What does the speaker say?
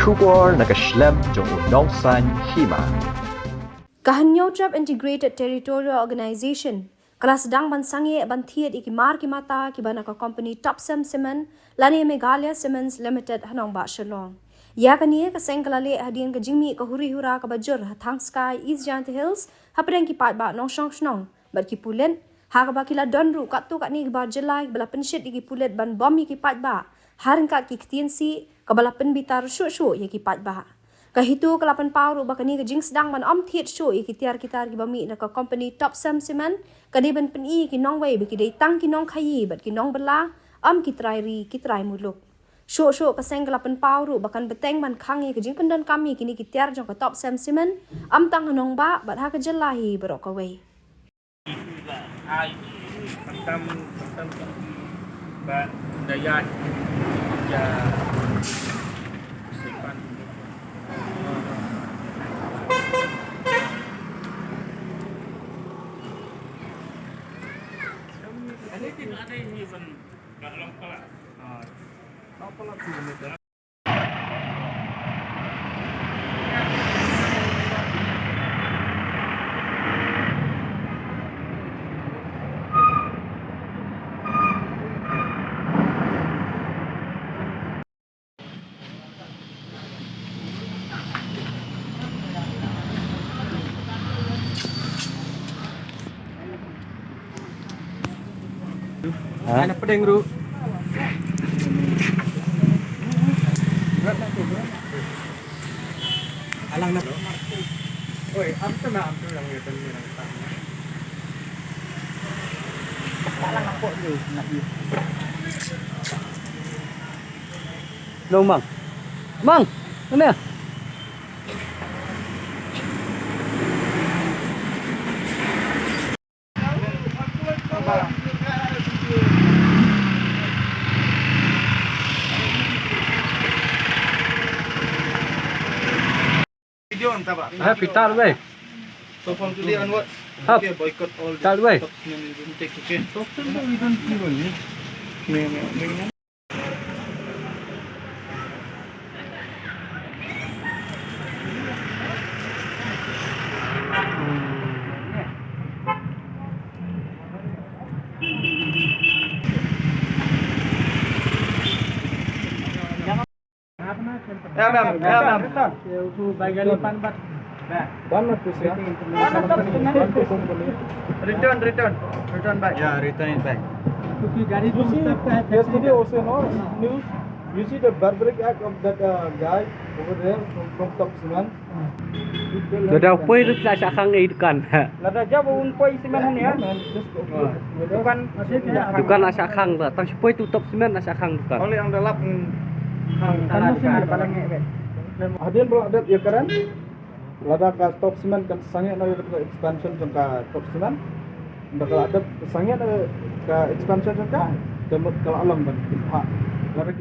Shubor nakaslem jong unong san hima. Kahanyo Trap Integrated Territorial Organization kelas sedang bansangi bantiet ikimar kimata kibana ka company Topsem Cement lani Meghalaya Cements Limited hanong ba Shalong. Ya kani ka sengkalale hadian ka jingmi ka huri hura ka bajur hathang sky East Giant Hills hapreng kipat ba nong shong shnong bat kipulen ha ka bakila donru katu kat ni ba jelai bala penshit ikipulet ban bom ikipat ba hareng ka kiktiensi ka bala penbitar shu ye kipat ba. Kahitu kelapan pauru bakani ke jing sedang man thiet show ikitiar kitar ki bami na ka company Topsem Cement kadiban peni ki nong wei beki dei tang ki nong khayi bat ki nong bela kitrai muluk show ka seng kelapan pauru bakan beteng man khangi ke jing pendan kami kini kitiar jong ka Topsem Cement tang nong ba bat ha ka jelahi berok ka wei ai tam ba daya ja sipan ini tidak ada event nggak lengkap apa lagi ini Ana pedeng ru. Alang na. Oi, amto lang ito ni lang ta. Alang ako ni na i. Lo mang. Mang, mana? Pital way. So from today onwards, Up. okay, boycott all the Pital way. Topsem intakes, okay? Topsem we don't even need. Ya, ma'am. Return back. Yeah, return it back. Yesterday also no news. You see the barbaric act of that guy over there from Topsem. Sudah pun itu tidak sakang ikan. Lada jauh unpoi siman ya. Dukan asakang lah. Tang sepoi tutup semen asakang dukan. Oleh ang dalap Hadian bro adat ya karan. Lada ka Topsem kan sangat na expansion jangka Topsem. Ndak adat sangat na ka expansion jangka. Demot kalau alam ban. Lada